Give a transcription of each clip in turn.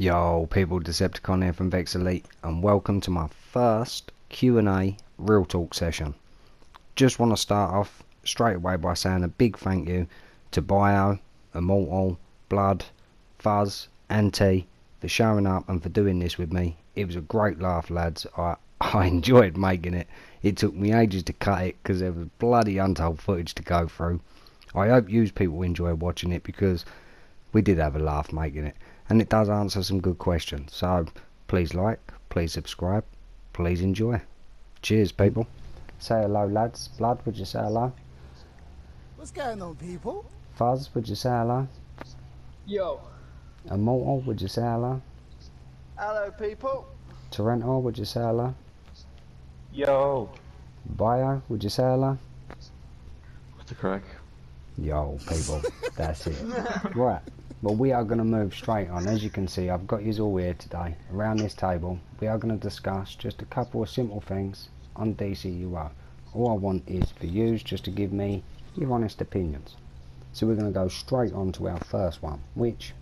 Yo people, Decepticon here from Vex Elite, and welcome to my first Q&A Real Talk session. Just want to start off straight away by saying a big thank you to Bio, Immortal, Blood, Fuzz and T for showing up and for doing this with me. It was a great laugh, lads. I enjoyed making it. It took me ages to cut it because there was bloody untold footage to go through. I hope you people enjoy watching it because we did have a laugh making it, and it does answer some good questions. So please like, please subscribe, please enjoy. Cheers people. Say hello lads. Blood, would you say hello? What's going on, people? Fuzz, would you say hello? Yo. Immortal, would you say hello? Hello, people. Torrento, would you say hello? Yo. Bio, would you say hello? What's the crack? Yo people, that's it. Right, well we are going to move straight on. As you can see, I've got you all here today around this table. We are going to discuss just a couple of simple things on DCUO. All I want is for you just to give me your honest opinions. So we're going to go straight on to our first one, which,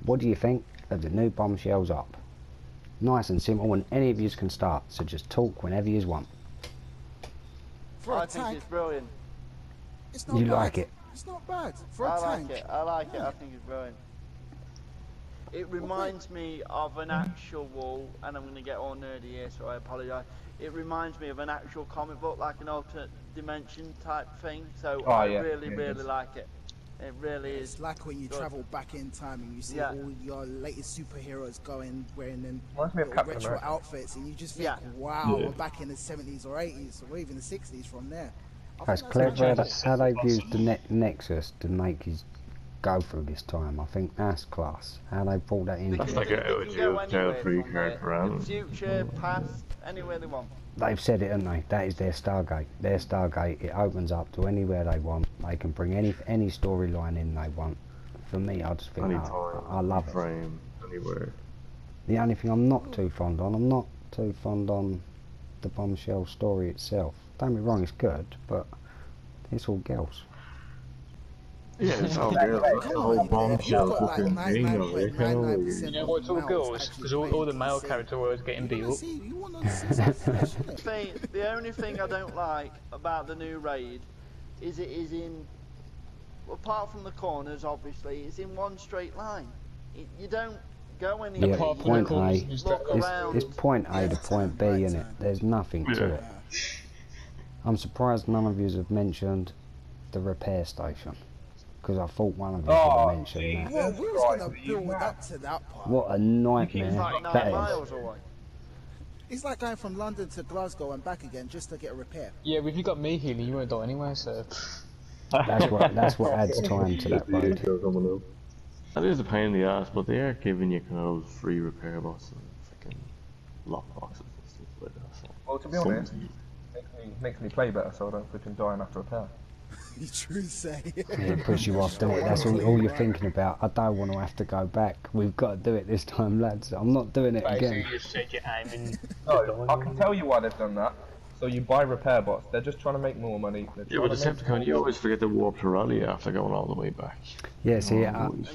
what do you think of the new Bombshells up? Nice and simple, and any of you can start, so just talk whenever you want. I think it's brilliant. It's not You bad. like it? It's not bad for a I tank. like it. I like it. I think it's brilliant. It reminds me of an actual wall, and I'm going to get all nerdy here, so I apologise. It reminds me of an actual comic book, like an alternate dimension type thing. So I really like it. It really is. It's like when you good. travel back in time and you see all your latest superheroes wearing them retro outfits, and you just think, wow, we're back in the 70s or 80s, or even the 60s from there. That's clever how they've used the Nexus to make his go through this time. I think that's class. How they brought that in. That's like a jail-free card around. Future, past, anywhere they want. They've said it, haven't they? That is their Stargate. Their Stargate, it opens up to anywhere they want. They can bring any storyline in they want. For me, I just think I love it. Frame, anywhere. The only thing I'm not too fond on, the Bombshell story itself. Don't be wrong, it's good, but it's all girls. Yeah, it's all girls. That's the whole Bombshell fucking thing of it. Yeah, well, it's all girls, because all the male characters were getting beat up. The only thing I don't like about the new raid is it is in, apart from the corners obviously, it's in one straight line. You don't go anywhere. Yeah, point A. It's point A to point B, isn't it? There's nothing to it. I'm surprised none of you have mentioned the repair station, because I thought one of you should have mentioned that. Well, we was going to build up to that part. What a nightmare that is. It's like going from London to Glasgow and back again just to get a repair. Yeah, but if you got me healing, you won't die anyway, so... That's what adds time to that road. That is a pain in the ass, but they are giving you kind of free repair boxes and freaking lock boxes and stuff like that. So well, to be honest, makes me play better so I don't freaking die after repair. You true say. It puts you off, doesn't it? That's all you're thinking about. I don't want to have to go back. We've got to do it this time, lads. I'm not doing it again. You just said you're aiming. No, I can tell you why they've done that. So you buy repair bots. They're just trying to make more money. Yeah, but Decepticon, you always forget to warp to rally after going all the way back. Yeah, see,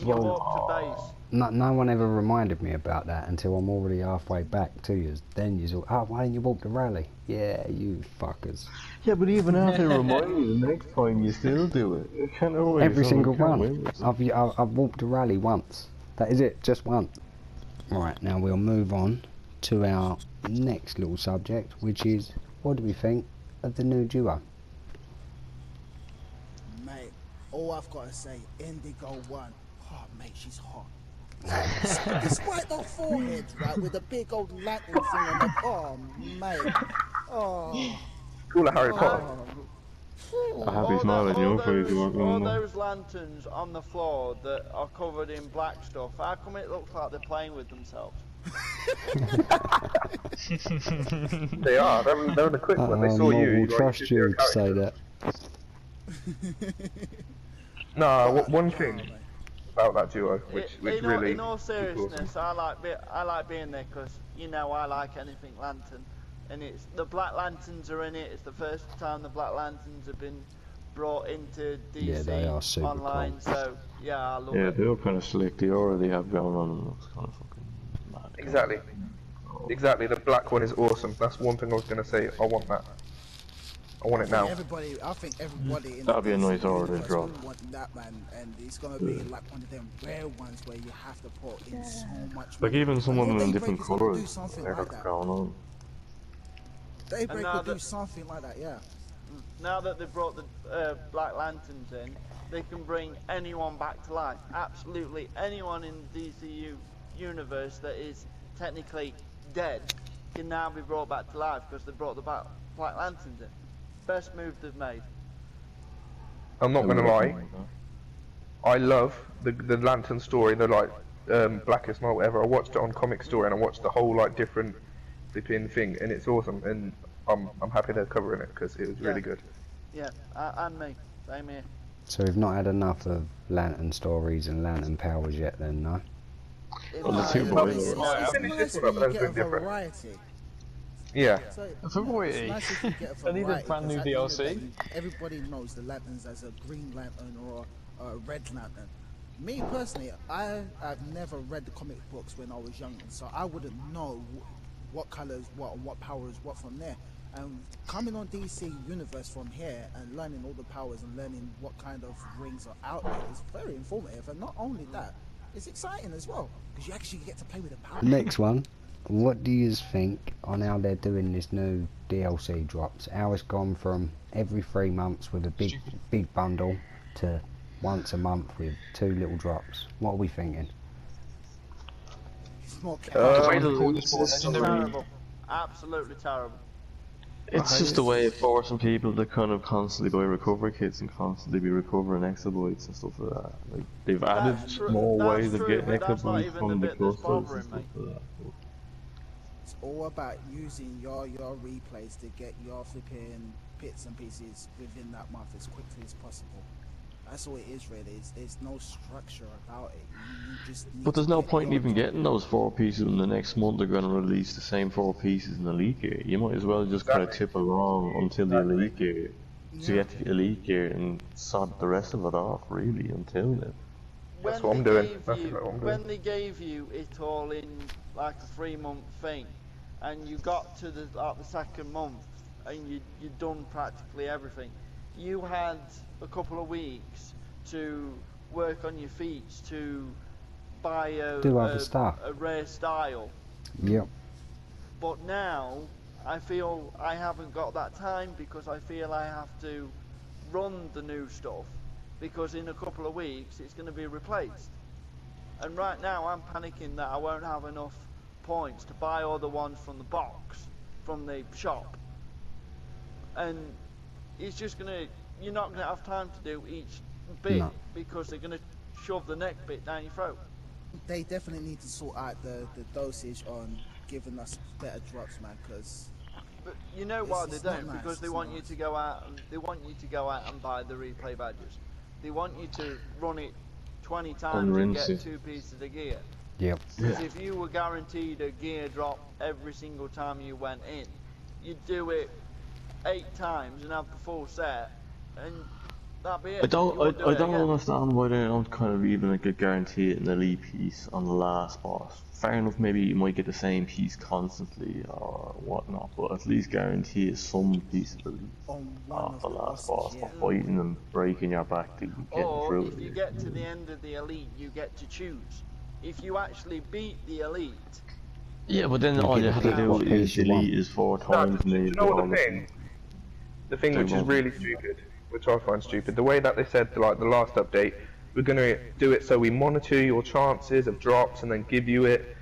well, no one ever reminded me about that until I'm already halfway back to you. Then you're all, oh, why didn't you walk the rally? Yeah, you fuckers. Yeah, but even after remind you, the next time you still do it. Every single one. I've walked the rally once. That is it, just once. Right, now we'll move on to our next little subject, which is, what do we think of the new duo? Mate, all I've got to say, Indigo 1. Oh, mate, she's hot. Despite the forehead, right, with a big old lantern thing on the palm, mate. Oh. Call it Harry Potter. A happy smile on your face. All those lanterns on the floor that are covered in black stuff, how come it looks like they're playing with themselves? They are. They're the quick one. They saw you. We'll trust you to say that. No, one thing about that duo, which really. In all seriousness, I like being there because you know I like anything lantern, and it's the Black Lanterns are in it. It's the first time the Black Lanterns have been brought into DC yeah, they are super online. cool. So yeah, I love it. Yeah, they're kind of slick. The aura they have going on looks kind of fucking Exactly. Exactly, the black one is awesome. That's one thing I was going to say. I want that. I want it now. I think everybody in That'd be a the nice order universe drop. will want that, man, and it's gonna be like one of them rare ones where you have to put in so much Like money. even some of them in different Daybreak is gonna do colours. something Like like that. going on. Daybreak will do something like that, yeah. Now that they've brought the Black Lanterns in, they can bring anyone back to life. Absolutely anyone in the DCU universe that is technically dead can now be brought back to life because they brought the Black Lanterns in. Best move they've made. I'm not gonna lie. I love the Lantern story, the like Blackest Night, whatever. I watched it on Comic Story and I watched the whole like different flipping thing, and it's awesome. And I'm happy they're covering it because it was really good. Yeah, and me, same here. So we've not had enough of Lantern stories and Lantern powers yet, then, no? Well, the two boys. It's nice when you get a variety. Yeah. So, variety. it's nice if you get a I need a variety, brand new 'cause at the end DLC. of the day, everybody knows the Lanterns as a Green Lantern or a Red Lantern. Me personally, I've never read the comic books when I was young, so I wouldn't know what colors, what powers, what from there. And coming on DC Universe from here and learning all the powers and learning what kind of rings are out there is very informative. And not only that, it's exciting as well because you actually get to play with the powers. Next one. What do you think on how they're doing this new DLC drops? How it's gone from every 3 months with a big bundle to once a month with 2 little drops. What are we thinking? It's more Terrible. Absolutely terrible. It's just a way of forcing people to kind of constantly buy recovery kits and constantly be recovering exploits and stuff like that. Like they've added more ways of getting exploits from the clusters and stuff like that. It's all about using your replays to get your flipping bits and pieces within that month as quickly as possible. That's all it is really. There's no structure about it. You just need But there's to no get point in your even job. getting those 4 pieces in the next month. They're going to release the same 4 pieces in the elite gear. You might as well just kind of tip along until the elite gear. So you get the elite gear and sod the rest of it off really until then. That's what I'm doing. That's what I'm doing. When they gave you it all in like a 3-month thing, and you got to the 2nd month, and you'd done practically everything, you had a couple of weeks to work on your feats, to buy Do other stuff. a rare style. Yep. But now I feel I haven't got that time because I feel I have to run the new stuff because in a couple of weeks it's going to be replaced. And right now I'm panicking that I won't have enough points to buy all the ones from the box, from the shop. And it's just you're not gonna have time to do each bit because they're gonna shove the next bit down your throat. They definitely need to sort out the dosage on giving us better drops, man. Because But you know why they it's not don't? nice, Because they it's want not you nice. to go out and buy the replay badges. They want you to run it 20 times and rinse get it. 2 pieces of gear. Yep. Because if you were guaranteed a gear drop every single time you went in, you'd do it 8 times and have the full set, and that'd be it. I don't You wouldn't do it again. understand why they don't kind of even like guarantee it an elite piece on the last boss. Fair enough, maybe you might get the same piece constantly or whatnot, but at least guarantee some piece of elite on one off of the the last bosses, boss yeah. for fighting and breaking your back to getting Or through if you it. get to the end of the elite, you get to choose. If you actually beat the elite, Yeah, but then You all get you to have to pick do what piece is you want. delete is 4 No, times do and you know what the thing which is really stupid, which I find stupid, the way that they said like the last update, we're gonna do it so we monitor your chances of drops and then give you it.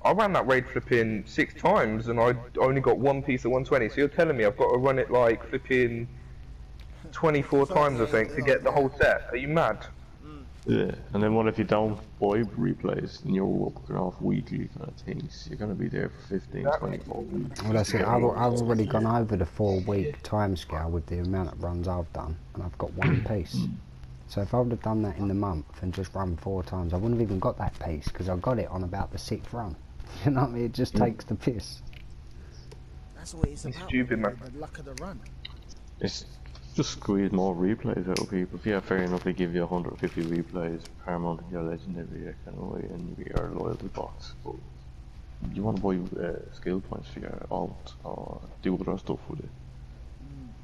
I ran that raid flipping 6 times and I only got 1 piece of 120, so you're telling me I've got to run it like flipping 24 times I think to get the whole set. Are you mad? Yeah, and then what if you don't buy replays and you're working off weekly kind of things? You're going to be there for 15, 24 weeks. Well, that's it. I've already gone over the 4-week timescale with the amount of runs I've done, and I've got 1 piece. So if I would have done that in the month and just run 4 times, I wouldn't have even got that piece because I got it on about the 6th run. You know what I mean? It just takes the piss. That's what it's about. stupid, man. The luck of the run. It's just squeeze more replays out of people. Yeah, fair enough, they give you 150 replays per month in your legendary kind of way and you get your loyalty box. But you want to buy skill points for your alt or do other stuff with it.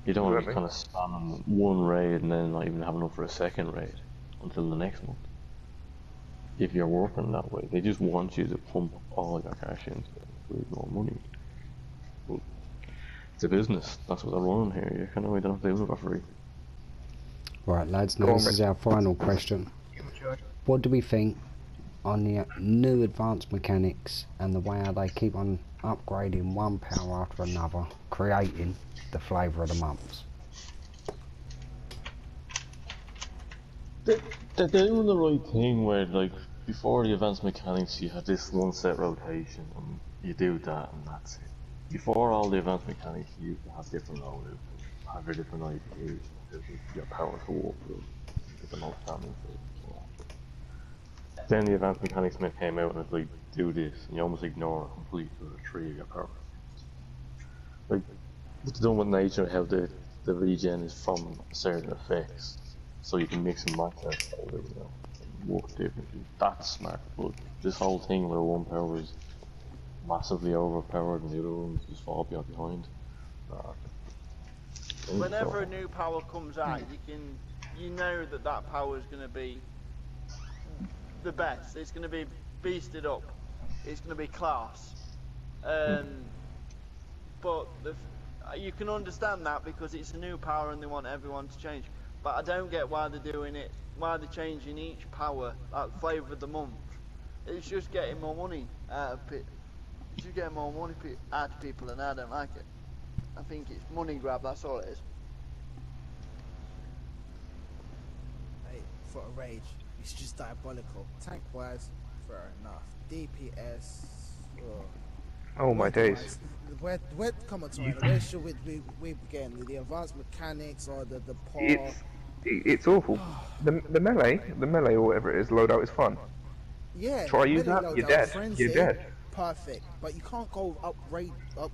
You don't want to be kind of spamming one raid and then not even have enough for a second raid until the next month. If you're working that way, they just want you to pump all your cash into it with more money. But it's a business, that's what they're running here. You kind of don't have to do it for free. Right, lads, now this is our final question. What do we think on the new advanced mechanics and the way how they keep on upgrading one power after another, creating the flavour of the months? They're doing the right thing where, like, before the advanced mechanics you had this one set rotation and you do that and that's it. Before all the advanced mechanics you used to have different loadouts, have your different IPs, your power to walk through, get the most damage through. Then the advanced mechanics came out and it's like, do this, and you almost ignore it completely for the 3 of your power. Like, what's done with nature, how the regen is from certain effects, so you can mix and match that, you know, and work differently. That's smart, but this whole thing where one power is massively overpowered and the other ones just fall behind. Whenever a new power comes out, you know that power is going to be the best. It's going to be beasted up. It's going to be class. But you can understand that because it's a new power and they want everyone to change. But I don't get why they're doing it. Why they're changing each power, like flavour of the month. It's just getting more money out of it. It's just getting more money out of people, and I don't like it. I think it's money grab. That's all it is. Hey, for a rage, it's just diabolical. Tank wise, fair enough. DPS. Oh my days. Where come on, Tony, where should we begin? The advanced mechanics or the power? It's awful. The melee or whatever it is, loadout is fun. Yeah. Try use that, you're dead. Frenzy, You're dead. Perfect. But you can't go up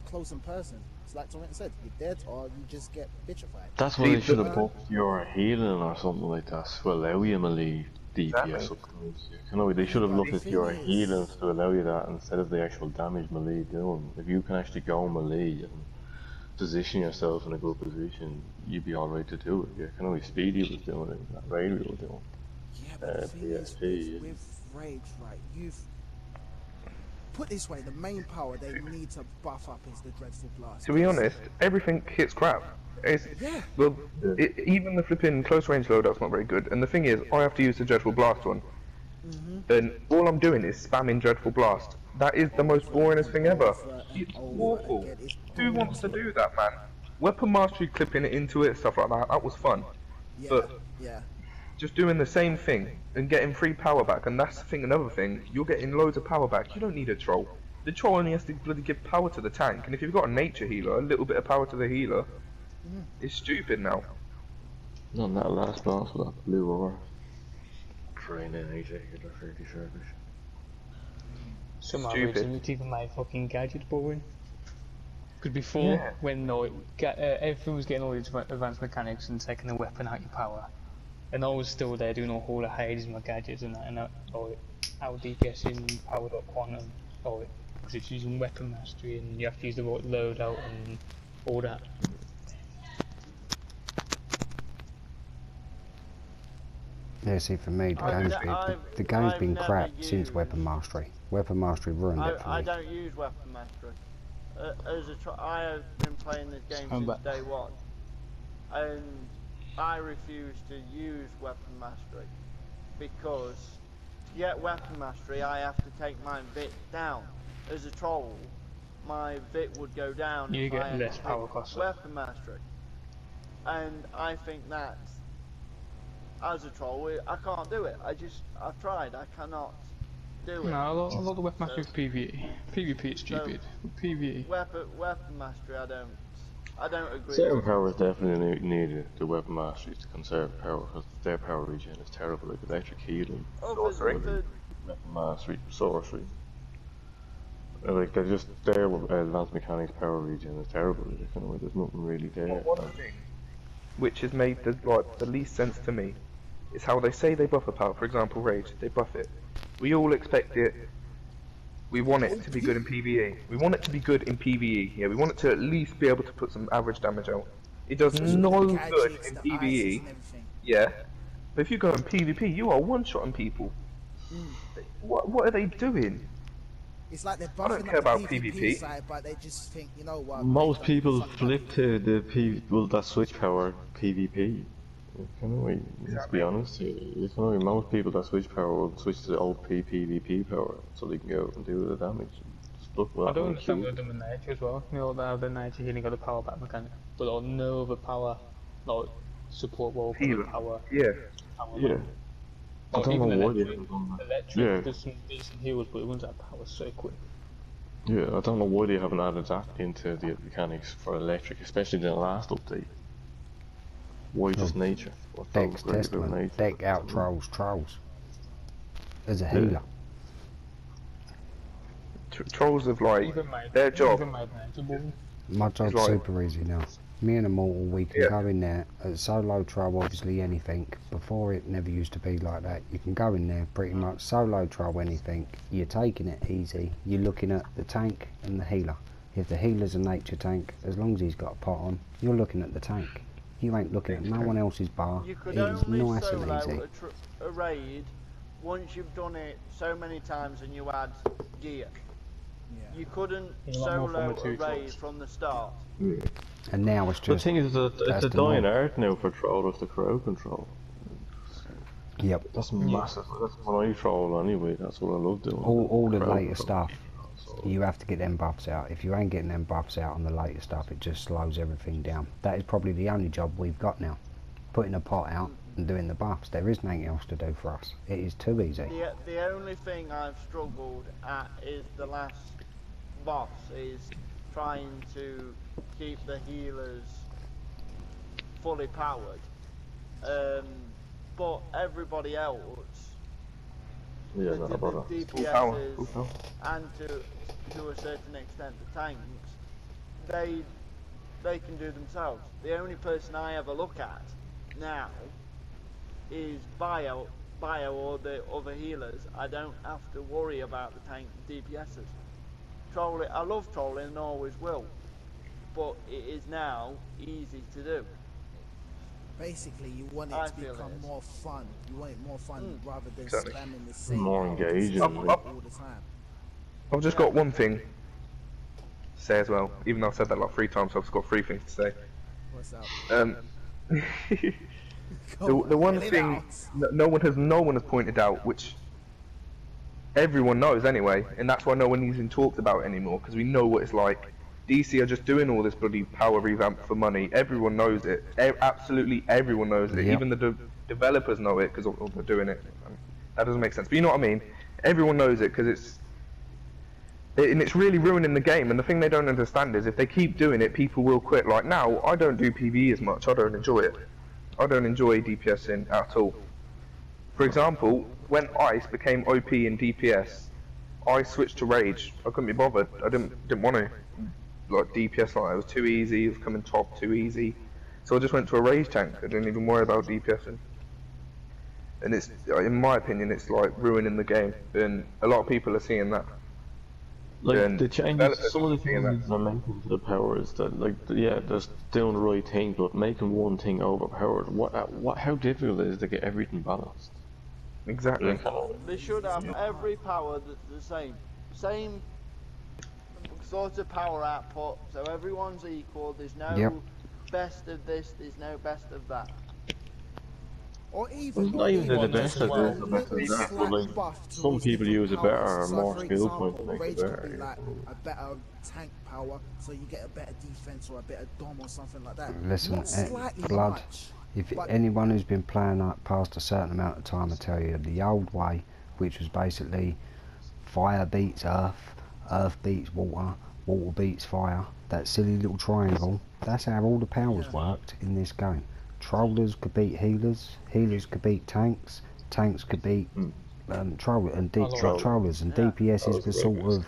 close in person. It's like Torrent said, you're dead or you just get bitchified. That's why they should have buffed your healing or something like that to allow you melee DPS upgrades. They should have looked at your healing to allow you that instead of the actual damage melee doing. If you can actually go melee and position yourself in a good position, you'd be alright to do it. You can only Speedy was doing it, that Raid was doing. Yeah, but the thing is, with Rage, right, you've put this way, the main power they need to buff up is the Dreadful Blast. To be honest, everything hits crap. Even the flipping close range loadout's not very good, and the thing is, I have to use the Dreadful Blast one. And all I'm doing is spamming Dreadful Blast. That is the most boringest thing ever. It's awful. Who wants to do that, man? Weapon Mastery, clipping it into it, stuff like that was fun. But just doing the same thing and getting free power back, and that's the thing, another thing, you're getting loads of power back. You don't need a troll. The troll only has to bloody give power to the tank, and if you've got a nature healer, a little bit of power to the healer, it's stupid now. On that last boss with that blue ore, train in executor 30 service. Some originally even my fucking gadget boring. Because before, when everyone was getting all these advanced mechanics and taking the weapon out your power, and I was still there doing a whole of Hades my gadgets and that, and out DPS in powered up quantum, because it's using weapon mastery and you have to use the loadout and all that. Yeah, see, for me, the game's been crap since Weapon Mastery. Weapon Mastery ruined it for me. I don't use Weapon Mastery. I have been playing this game since day one, and I refuse to use Weapon Mastery because to get Weapon Mastery I have to take my vit down. As a troll, my vit would go down if I had less power cost. Weapon Mastery, and I think that as a troll I can't do it. I've tried, I cannot do it. No, a lot of Weapon Mastery is PvE. PvP is stupid. PvE. Weapon Mastery I don't agree. Certain powers definitely need the Weapon Mastery to conserve power, because their power regen is terrible, like electric healing, sorcery, Weapon Mastery, sorcery. Like they're just there with advanced mechanics power regen is terrible, there's nothing really there. One thing which has made the least sense to me is how they say they buff a power. For example, Rage, they buff it. We all expect it We want it to be good in PvE. We want it to be good in PvE. Yeah, we want it to at least be able to put some average damage out. It does no good in PvE. Yeah, but if you go in PvP, you are one-shotting people. What are they doing? It's like they're I don't buffing care up about the PvP. side, but they just think, you know what? Most people flip to the that switch power PvP. Let's be honest here. Most people that switch power will switch to the old PvP power so they can go and do the damage. I don't understand what they're doing with nature as well. You know, they have the nature healing got the power back mechanic, but they'll no other power, like support wall, power. Yeah. Yeah. I don't know why they haven't done that. Electric, there's some decent heals, but it runs out of power so quick. Yeah, I don't know why they haven't added that into the mechanics for electric, especially in the last update. Why just nature? Deck's Testament. Deck out trolls. As a healer. Trolls have their job. My job's super easy now. Me and Immortal, we can go in there at solo troll, obviously anything. Before it never used to be like that. You can go in there pretty much solo troll anything. You're taking it easy. You're looking at the tank and the healer. If the healer's a nature tank, as long as he's got a pot on, you're looking at the tank. You ain't looking at no one else's bar. You could It's only nice and solo easy. a raid once you've done it so many times and you had gear. You couldn't solo a raid from the start. And now it's just... The thing is, it's a dying art now for trollers to crowd control. Yep. That's massive. That's what I troll anyway. That's what I love doing. All the later stuff, you have to get them buffs out. If you ain't getting them buffs out on the later stuff, it just slows everything down. That is probably the only job we've got now. Putting a pot out and doing the buffs. There is nothing else to do for us. It is too easy. The only thing I've struggled at is the last boss, is trying to keep the healers fully powered. But everybody else, the DPSs and to a certain extent the tanks, they can do themselves. The only person I ever look at now is Bio or the other healers. I don't have to worry about the tank DPSs. Trolling, I love trolling and always will, but it is now easy to do. Basically, you want it to become more fun. You want it more fun rather than spamming the same. More engaging all the time. I've just got one thing to say as well. Even though I've said that like 3 times, I've just got 3 things to say. What's up? The one thing no one has pointed out, which everyone knows anyway, and that's why no one even talks about it anymore, because we know what it's like. DC are just doing all this bloody power revamp for money. Everyone knows it. Absolutely everyone knows it. Yep. Even the developers know it because they're doing it. That doesn't make sense, but you know what I mean. Everyone knows it because it's really ruining the game. And the thing they don't understand is if they keep doing it, people will quit. Like now, I don't do PvE as much. I don't enjoy it. I don't enjoy DPSing at all. For example, when Ice became OP in DPS, I switched to Rage. I couldn't be bothered. I didn't want to. Like DPS, like it was too easy. It was coming top too easy. So I just went to a Rage tank. I didn't even worry about DPSing. And it's, in my opinion, it's like ruining the game. And a lot of people are seeing that. Like the changes, some of the things they're making to the power is that, like, yeah, they're doing the right thing, but making one thing overpowered. How difficult it is to get everything balanced? Exactly. They should have every power that's the same sort of power output, so everyone's equal. There's no best of this. There's no best of that. Or even not even the best of this, the best of that, but like, some people use it better or more skill points to make it better. Like a better tank power, so you get a better defense or a better dom or something like that. Listen, Blood, if anyone who's been playing up past a certain amount of time will tell you the old way, which was basically fire beats earth, earth beats water, water beats fire, that silly little triangle, that's how all the powers worked in this game. Trollers could beat healers, healers could beat tanks, tanks could beat trollers, and trollers, and DPSs were sort of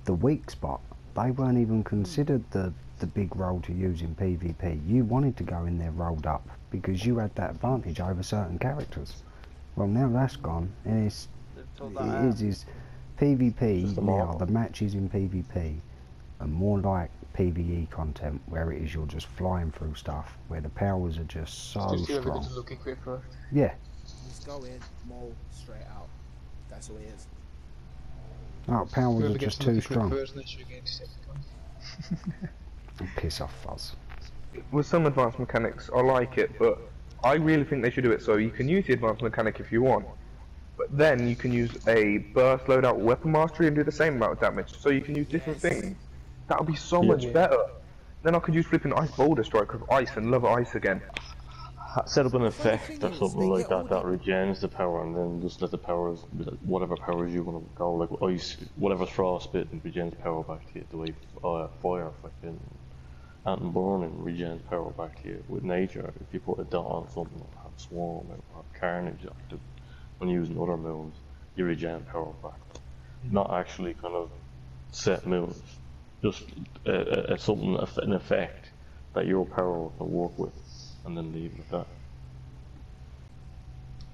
the weak spot. They weren't even considered the big role to use in PvP. You wanted to go in there rolled up because you had that advantage over certain characters. Well, now that's gone, and PvP now, the matches in PvP are more like PvE content, where it is you're just flying through stuff, where the powers are just so strong. Yeah. Just go in, maul, straight out. That's all it is. Oh, powers are just too strong. Piss off, Fuzz. With some advanced mechanics, I like it, but I really think they should do it so you can use the advanced mechanic if you want, but then you can use a burst loadout weapon mastery and do the same amount of damage, so you can use different things. That would be so much better. Then I could use flipping ice boulder strike with ice and love ice again. Set up an effect or something like that that regens the power, and then just let the powers, whatever powers you want to go, like ice, whatever frostbite, and regens power back to you. The way fire, fucking ant and burning regens power back to you. With nature, if you put a dot on something, or have swarm, or have carnage, when using other moves, you regen power back. Not actually kind of set moves, just something, an effect that your power can work with. And then leave it at that.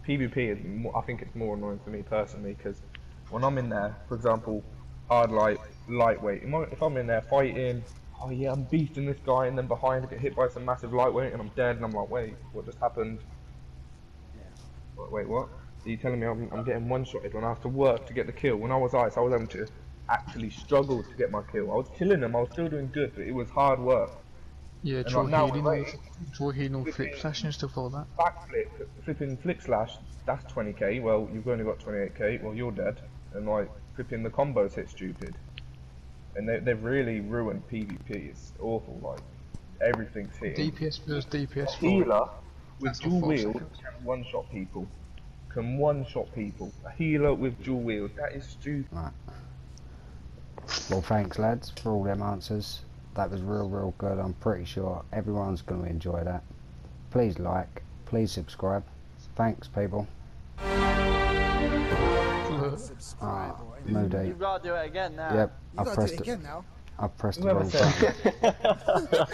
PvP is more, I think it's more annoying for me personally, because when I'm in there, for example, hard lightweight, if I'm in there fighting, oh yeah, I'm beasting this guy, and then behind I get hit by some massive lightweight and I'm dead, and I'm like, wait, what just happened? Yeah. Wait, what? Are you telling me I'm getting one-shotted when I have to work to get the kill? When I was ice, I was having to actually struggle to get my kill. I was killing them, I was still doing good, but it was hard work. Yeah, draw healing, flip slash and stuff like that. Backflip, flipping flick slash, that's 20k, well you've only got 28k, well you're dead. And like, flipping the combos hit stupid. And they've really ruined PvP, it's awful, like, everything's hitting. DPS versus DPS. A healer with dual wield can one-shot people. A healer with dual wield, that is stupid. Right. Well, thanks lads for all them answers. That was real good. I'm pretty sure everyone's going to enjoy that. Please like, please subscribe. Thanks people. Moody. You've got to do it again now. Yep, I've pressed it again now. I've pressed the wrong button.